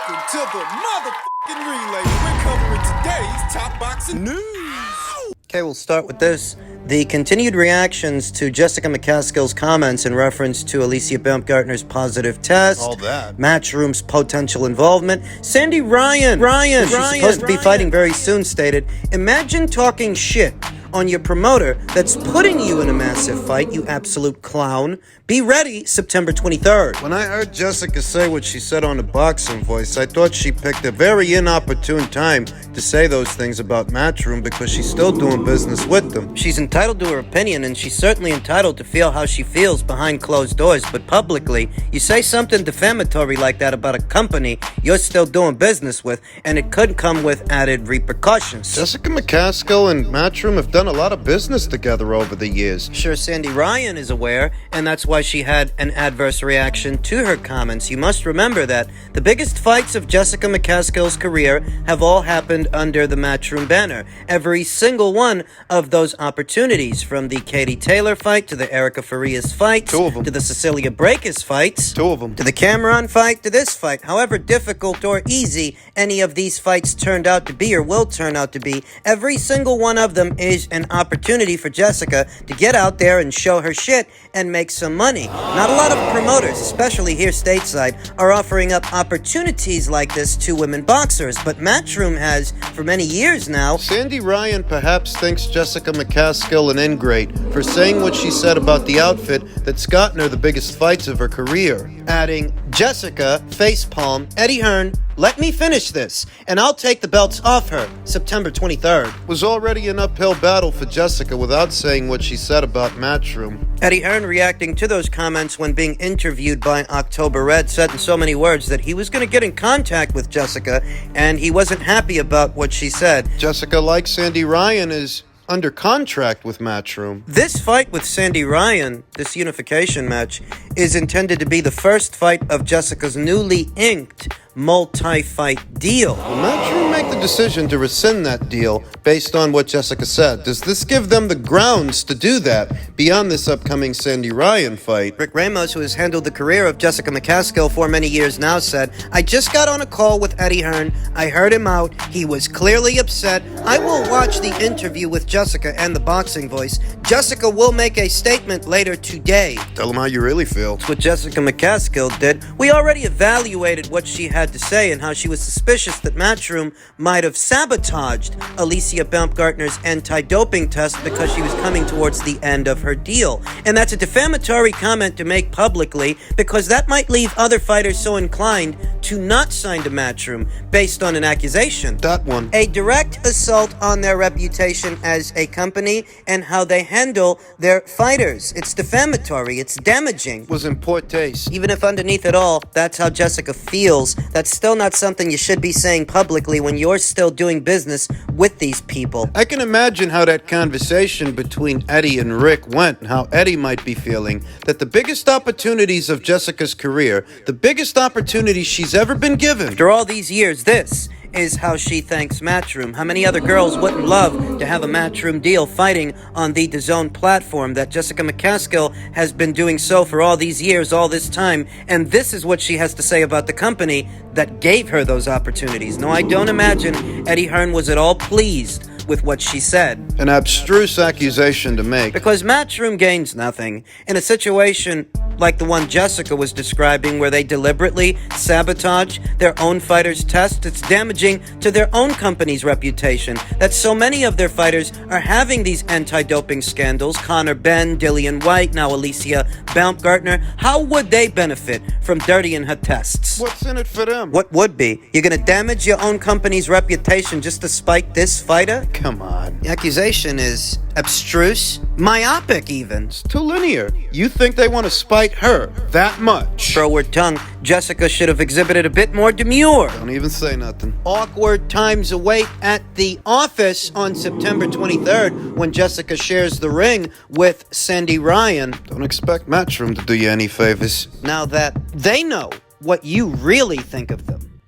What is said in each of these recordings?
Welcome to the motherfucking relay. We're covering today's top boxing news. Okay, we'll start with this. The continued reactions to Jessica McCaskill's comments in reference to Alicia Baumgartner's positive test. All that. Matchroom's potential involvement. Sandy Ryan, she's supposed to be fighting very soon, stated, "Imagine talking shit on your promoter that's putting you in a massive fight, you absolute clown. Be ready September 23rd. When I heard Jessica say what she said on the Boxing Voice, I thought she picked a very inopportune time to say those things about Matchroom because she's still doing business with them. She's entitled to her opinion, and she's certainly entitled to feel how she feels behind closed doors, but publicly, you say something defamatory like that about a company you're still doing business with, and it could come with added repercussions. Jessica McCaskill and Matchroom have done a lot of business together over the years. Sure, Sandy Ryan is aware, and that's why she had an adverse reaction to her comments. You must remember that the biggest fights of Jessica McCaskill's career have all happened under the Matchroom banner. Every single one of those opportunities, from the Katie Taylor fight to the Erica Farias fights, Two of them. to the Cecilia Brækhus fights, Two of them. to the Cameron fight, to this fight. However difficult or easy any of these fights turned out to be or will turn out to be, every single one of them is an opportunity for Jessica to get out there and show her shit and make some money. Not a lot of promoters, especially here stateside, are offering up opportunities like this to women boxers, but Matchroom has for many years now. Sandy Ryan perhaps thinks Jessica McCaskill an ingrate for saying what she said about the outfit that's gotten her the biggest fights of her career. Adding, Jessica, facepalm, Eddie Hearn, let me finish this, and I'll take the belts off her September 23rd. It was already an uphill battle for Jessica without saying what she said about Matchroom. Eddie Hearn, reacting to those comments when being interviewed by October Red, said in so many words that he was going to get in contact with Jessica, and he wasn't happy about what she said. Jessica, like Sandy Ryan, is under contract with Matchroom. This fight with Sandy Ryan, this unification match, is intended to be the first fight of Jessica's newly inked multi-fight deal. Will Matchroom make the decision to rescind that deal based on what Jessica said? Does this give them the grounds to do that beyond this upcoming Sandy Ryan fight? Rick Ramos, who has handled the career of Jessica McCaskill for many years now, said, I just got on a call with Eddie Hearn. I heard him out. He was clearly upset. I will watch the interview with Jessica and the Boxing Voice. Jessica will make a statement later today. Tell them how you really feel. That's what Jessica McCaskill did. We already evaluated what she had to say and how she was suspicious that Matchroom might have sabotaged Alicia Baumgartner's anti-doping test because she was coming towards the end of her deal. And that's a defamatory comment to make publicly because that might leave other fighters so inclined to not sign to Matchroom based on an accusation. That one. A direct assault on their reputation as a company and how they handle their fighters. It's defamatory. It's damaging. Was in poor taste. Even if underneath it all, that's how Jessica feels, that's still not something you should be saying publicly when you're still doing business with these people. I can imagine how that conversation between Eddie and Rick went, and how Eddie might be feeling that the biggest opportunities of Jessica's career, the biggest opportunities she's ever been given. After all these years, this is how she thanks Matchroom. How many other girls wouldn't love to have a Matchroom deal fighting on the DAZN platform that Jessica McCaskill has been doing so for all these years, all this time, and this is what she has to say about the company that gave her those opportunities. No, I don't imagine Eddie Hearn was at all pleased with what she said. An abstruse accusation to make. Because Matchroom gains nothing. In a situation like the one Jessica was describing, where they deliberately sabotage their own fighters' tests, it's damaging to their own company's reputation. That so many of their fighters are having these anti-doping scandals. Conor Benn, Dillian White, now Alicia Baumgartner. How would they benefit from dirtying her tests? What's in it for them? What would be? You're gonna damage your own company's reputation just to spite this fighter? Come on. The accusation is abstruse, myopic even. It's too linear. You think they want to spite her that much? Froward tongue, Jessica should have exhibited a bit more demure. Don't even say nothing. Awkward times await at the office on September 23rd when Jessica shares the ring with Sandy Ryan. Don't expect Matchroom to do you any favors. Now that they know what you really think of them.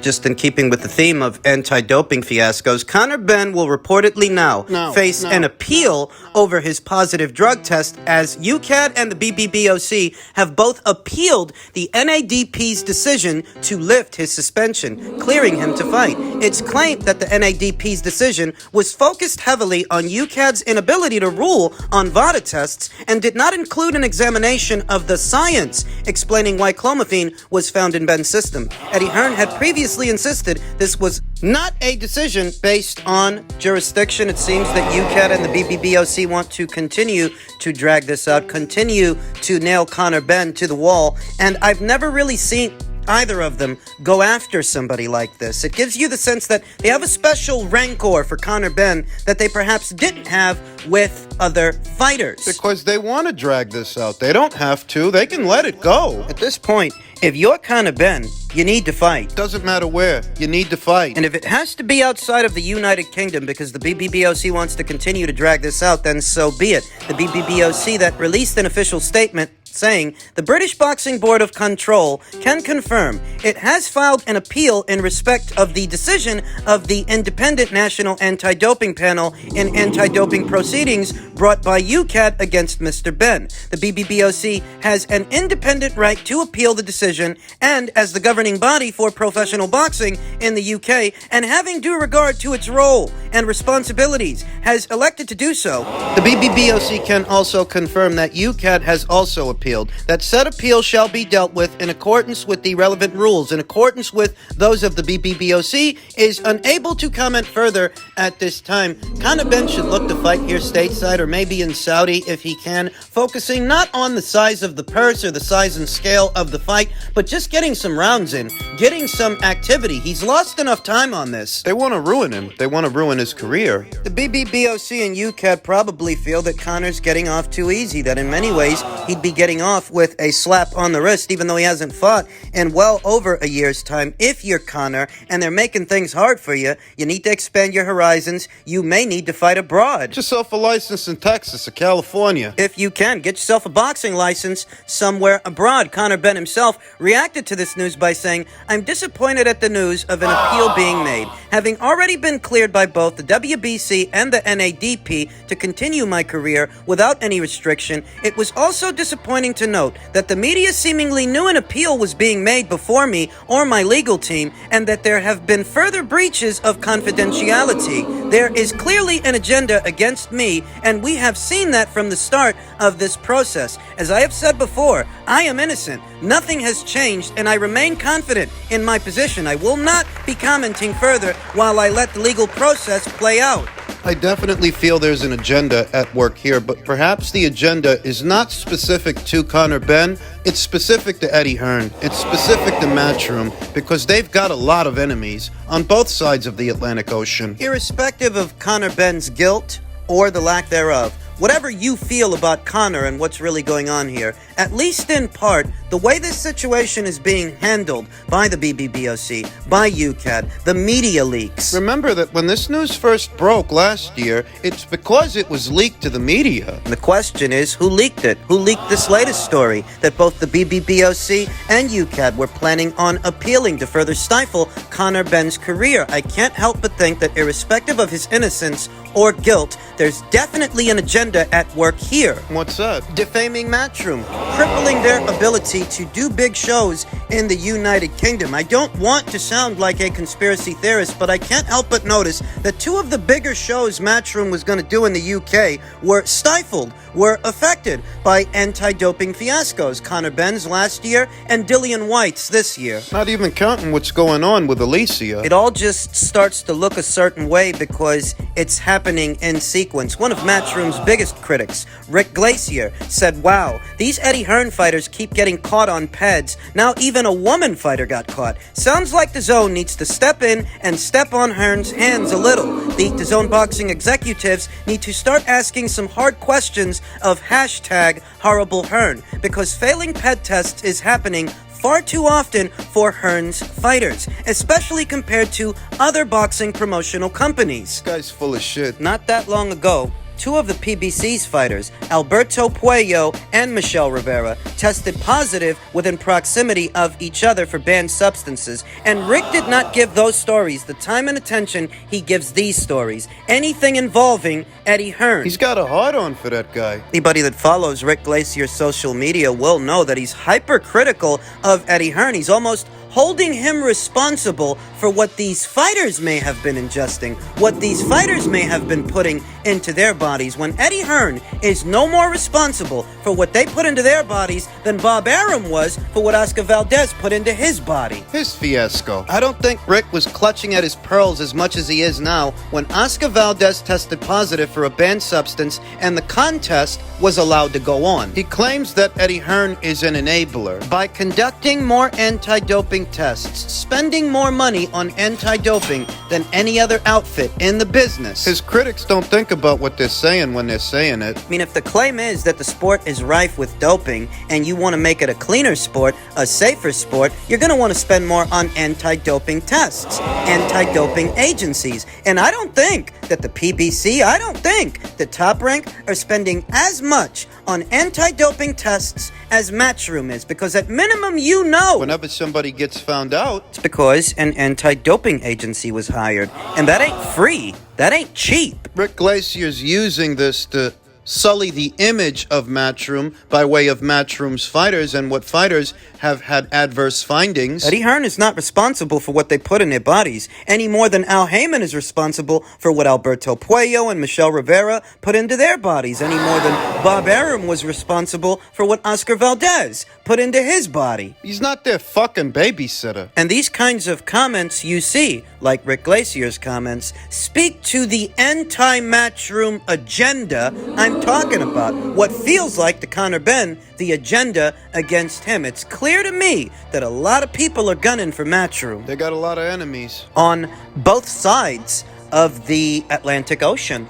Just in keeping with the theme of anti-doping fiascos, Conor Benn will reportedly now face an appeal over his positive drug test, as UCAD and the BBBOC have both appealed the NADP's decision to lift his suspension, clearing him to fight. It's claimed that the NADP's decision was focused heavily on UCAD's inability to rule on VADA tests and did not include an examination of the science explaining why clomiphene was found in Benn's system. Eddie Hearn had previously insisted this was not a decision based on jurisdiction. It seems that UCAD and the BBBOC want to continue to drag this out, continue to nail Conor Benn to the wall, and I've never really seen either of them go after somebody like this. It gives you the sense that they have a special rancor for Conor Benn that they perhaps didn't have with other fighters. Because they want to drag this out. They don't have to. They can let it go. At this point, if you're Conor Benn, you need to fight. Doesn't matter where. You need to fight. And if it has to be outside of the United Kingdom because the BBBOC wants to continue to drag this out, then so be it. The BBBOC that released an official statement saying the British Boxing Board of Control can confirm it has filed an appeal in respect of the decision of the Independent National Anti-Doping Panel in anti-doping proceedings brought by UCAD against Mr. Benn. The BBBOC has an independent right to appeal the decision, and as the governing body for professional boxing in the UK, and having due regard to its role and responsibilities, has elected to do so. The BBBOC can also confirm that UCAD has also appealed, that said appeal shall be dealt with in accordance with the relevant rules, in accordance with those of the BBBOC, is unable to comment further at this time. Conor Benn should look to fight here stateside or maybe in Saudi if he can, focusing not on the size of the purse or the size and scale of the fight, but just getting some rounds in, getting some activity. He's lost enough time on this. They want to ruin him. They want to ruin his career. The BBBOC and UCAD probably feel that Conor's getting off too easy, that in many ways he'd be getting off with a slap on the wrist, even though he hasn't fought in well over a year's time. If you're Conor and they're making things hard for you, you need to expand your horizons. You may need to fight abroad. Get yourself a license in Texas or California. If you can, get yourself a boxing license somewhere abroad. Conor Benn himself reacted to this news by saying, "I'm disappointed at the news of an appeal being made. Having already been cleared by both the WBC and the NADP to continue my career without any restriction, it was also disappointing to note that the media seemingly knew an appeal was being made before me or my legal team, and that there have been further breaches of confidentiality. There is clearly an agenda against me, and we have seen that from the start of this process. As I have said before, I am innocent. Nothing has changed, and I remain confident in my position. I will not be commenting further while I let the legal process play out." I definitely feel there's an agenda at work here, but perhaps the agenda is not specific to Conor Benn. It's specific to Eddie Hearn. It's specific to Matchroom, because they've got a lot of enemies on both sides of the Atlantic Ocean. Irrespective of Conor Benn's guilt or the lack thereof, whatever you feel about Conor and what's really going on here, at least in part, the way this situation is being handled by the BBBOC, by UCAD, the media leaks. Remember that when this news first broke last year, it's because it was leaked to the media. And the question is, who leaked it? Who leaked this latest story that both the BBBOC and UCAD were planning on appealing to further stifle Conor Benn's career? I can't help but think that irrespective of his innocence or guilt, there's definitely an agenda at work here. What's that? Defaming Matchroom, crippling their ability to do big shows in the United Kingdom. I don't want to sound like a conspiracy theorist, but I can't help but notice that two of the bigger shows Matchroom was going to do in the UK were stifled, were affected by anti-doping fiascos. Conor Benn's last year and Dillian White's this year. Not even counting what's going on with Alicia. It all just starts to look a certain way because it's happening in sequence. One of Matchroom's biggest critics, Rick Glaser, said, "Wow, these Eddie Hearn fighters keep getting caught on pads. Now even a woman fighter got caught. Sounds like DAZN needs to step in and step on Hearn's hands a little. The DAZN boxing executives need to start asking some hard questions of hashtag horrible Hearn, because failing ped tests is happening far too often for Hearn's fighters, especially compared to other boxing promotional companies." This guy's full of shit. Not that long ago, two of the PBC's fighters, Alberto Puello and Michel Rivera, tested positive within proximity of each other for banned substances, and Rick did not give those stories the time and attention he gives these stories. Anything involving Eddie Hearn. He's got a hard-on for that guy. Anybody that follows Rick Glacier's social media will know that he's hypercritical of Eddie Hearn. He's almost holding him responsible for what these fighters may have been ingesting, what these fighters may have been putting into their bodies, when Eddie Hearn is no more responsible for what they put into their bodies than Bob Arum was for what Oscar Valdez put into his body. His fiasco. I don't think Rick was clutching at his pearls as much as he is now when Oscar Valdez tested positive for a banned substance and the contest was allowed to go on. He claims that Eddie Hearn is an enabler. By conducting more anti-doping tests, spending more money on anti-doping than any other outfit in the business. His critics don't think about what they're saying when they're saying it. I mean, if the claim is that the sport is rife with doping and you want to make it a cleaner sport, a safer sport, you're going to want to spend more on anti-doping tests, anti-doping agencies. And I don't think that the PBC, I don't think that Top Rank are spending as much on anti-doping tests as Matchroom is, because at minimum, you know, whenever somebody gets found out, it's because an anti-doping agency was hired, and that ain't free, that ain't cheap. Rick Glacier's using this to sully the image of Matchroom by way of Matchroom's fighters and what fighters have had adverse findings. Eddie Hearn is not responsible for what they put in their bodies, any more than Al Heyman is responsible for what Alberto Puello and Michel Rivera put into their bodies, any more than Bob Arum was responsible for what Oscar Valdez put into his body. He's not their fucking babysitter. And these kinds of comments you see, like Rick Glacier's comments, speak to the anti-Matchroom agenda I'm talking about. What feels like to Conor Benn, the agenda against him. It's clear to me that a lot of people are gunning for Matchroom. They got a lot of enemies. On both sides of the Atlantic Ocean.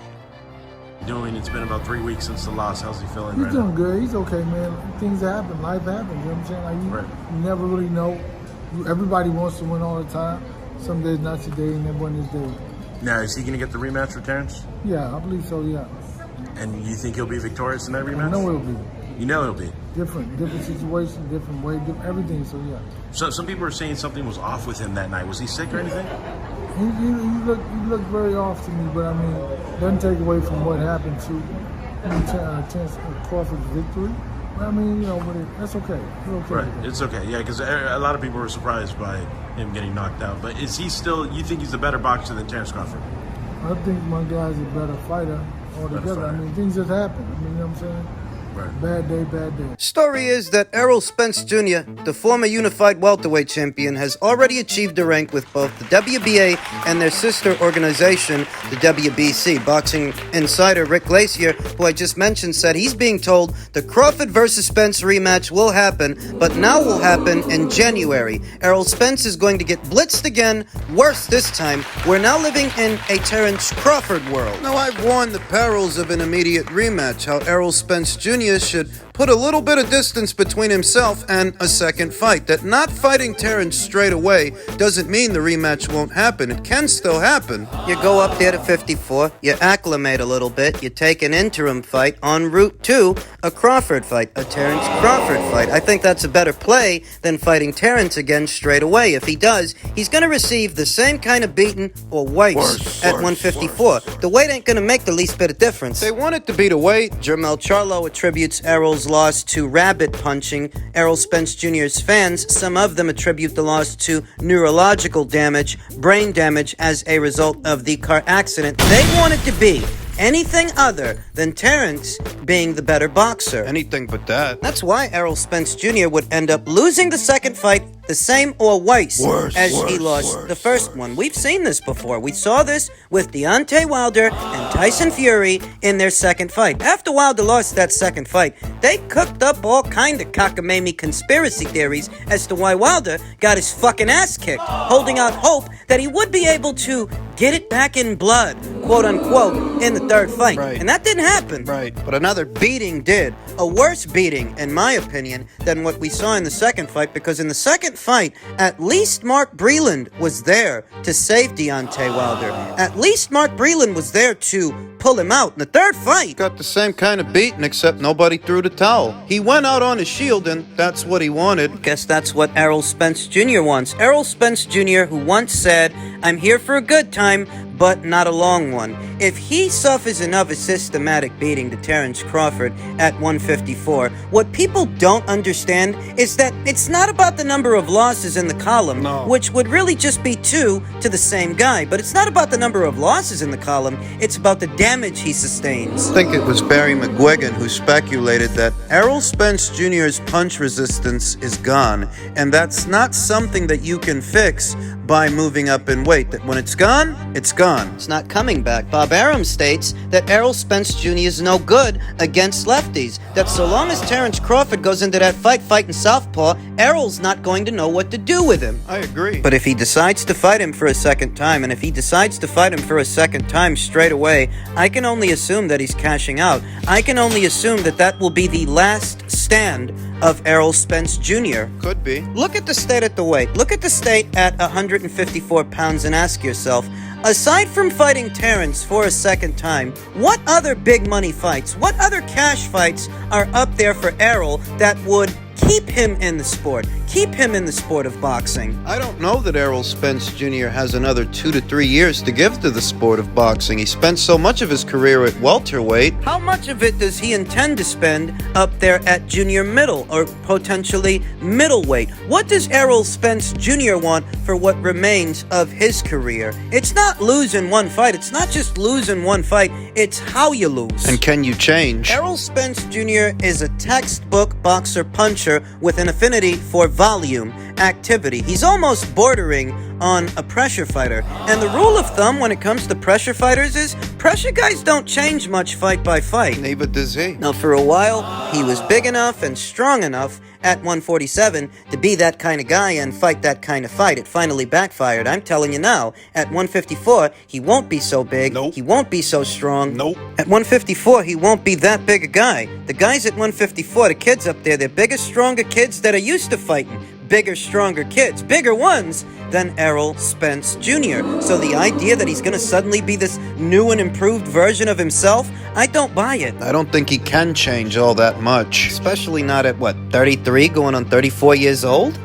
It's been about 3 weeks since the loss. How's he feeling He's right doing now? good. He's okay, man. Things happen. Life happens. You know what I'm saying? Like you never really know. Everybody wants to win all the time. Some days not today, and then one is day. Now, is he going to get the rematch with Terrence? Yeah, I believe so. Yeah. And you think he'll be victorious in that rematch? I know it'll be You know he'll be. different situation, different way, everything. So yeah. So some people are saying something was off with him that night. Was he sick or anything? He looked very off to me, but I mean, doesn't take away from what happened to Crawford's victory. But I mean, you know, that's okay. It's okay. Right. It's okay. Yeah, because a lot of people were surprised by him getting knocked out. But is he still? You think he's a better boxer than Terrence Crawford? I think my guy's a better fighter altogether. I mean, things just happen. I mean, you know what I'm saying? Right. Bad day, bad day. Story is that Errol Spence Jr., the former unified welterweight champion, has already achieved a rank with both the WBA and their sister organization, the WBC. Boxing insider Rick Glaser, who I just mentioned, said he's being told the Crawford versus Spence rematch will happen, but now will happen in January. Errol Spence is going to get blitzed again, worse this time. We're now living in a Terrence Crawford world. Now, I've warned the perils of an immediate rematch, how Errol Spence Jr. should put a little bit of distance between himself and a second fight. That not fighting Terrence straight away doesn't mean the rematch won't happen. It can still happen. You go up there to 54, you acclimate a little bit, you take an interim fight en route to a Crawford fight, a Terrence Crawford fight. I think that's a better play than fighting Terrence again straight away. If he does, he's going to receive the same kind of beating or worse at 154. The weight ain't going to make the least bit of difference. They want it to be the weight. Jermel Charlo attributes Errol's loss to rabbit punching. Errol Spence Jr.'s fans, some of them attribute the loss to neurological damage, brain damage as a result of the car accident. They want it to be anything other than Terrence being the better boxer. Anything but that. That's why Errol Spence Jr. would end up losing the second fight the same or worse as he lost the first one. We've seen this before. We saw this with Deontay Wilder and Tyson Fury in their second fight. After Wilder lost that second fight, they cooked up all kind of cockamamie conspiracy theories as to why Wilder got his fucking ass kicked, holding out hope that he would be able to get it back in blood, quote-unquote, in the third fight. Right. And that didn't happen. Right. But another beating did. A worse beating, in my opinion, than what we saw in the second fight, because in the second fight, at least Mark Breland was there to save Deontay Wilder. At least Mark Breland was there to pull him out. In the third fight, Got the same kind of beating, except nobody threw the towel. He went out on his shield, and that's what he wanted. guess that's what Errol Spence Jr. wants. Errol Spence Jr., who once said, "I'm here for a good time, but not a long one." If he suffers enough a systematic beating to Terence Crawford at 154, what people don't understand is that it's not about the number of losses in the column, which would really just be 2 to the same guy. But it's not about the number of losses in the column, it's about the damage he sustains. I think it was Barry McGuigan who speculated that Errol Spence Jr.'s punch resistance is gone, and that's not something that you can fix by moving up in weight. That when it's gone, it's gone. It's not coming back. Bob Arum states that Errol Spence Jr. is no good against lefties. That so long as Terence Crawford goes into that fighting southpaw, Errol's not going to know what to do with him. I agree. But if he decides to fight him for a second time, and if he decides to fight him for a second time straight away, I can only assume that he's cashing out. I can only assume that that will be the last stand of Errol Spence Jr. Could be. Look at the state at the weight. Look at the state at 154 pounds and ask yourself, aside from fighting Terence for a second time, what other big money fights, what other cash fights are up there for Errol that would keep him in the sport, keep him in the sport of boxing? I don't know that Errol Spence Jr. has another 2 to 3 years to give to the sport of boxing. He spent so much of his career at welterweight. How much of it does he intend to spend up there at junior middle or potentially middleweight? What does Errol Spence Jr. want for what remains of his career? It's not losing one fight. It's not just losing one fight. It's how you lose. And can you change? Errol Spence Jr. is a textbook boxer puncher with an affinity for volume, activity. He's almost bordering on a pressure fighter. And the rule of thumb when it comes to pressure fighters is pressure guys don't change much fight by fight. Neither does he. Now, for a while, he was big enough and strong enough at 147 to be that kind of guy and fight that kind of fight. It finally backfired. I'm telling you now, at 154, he won't be so big. Nope. He won't be so strong. Nope. At 154, he won't be that big a guy. The guys at 154, the kids up there, they're bigger, stronger kids that are used to fighting. Bigger, stronger kids, bigger ones than Errol Spence Jr. So the idea that he's going to suddenly be this new and improved version of himself, I don't buy it. I don't think he can change all that much. Especially not at, 33, going on 34 years old?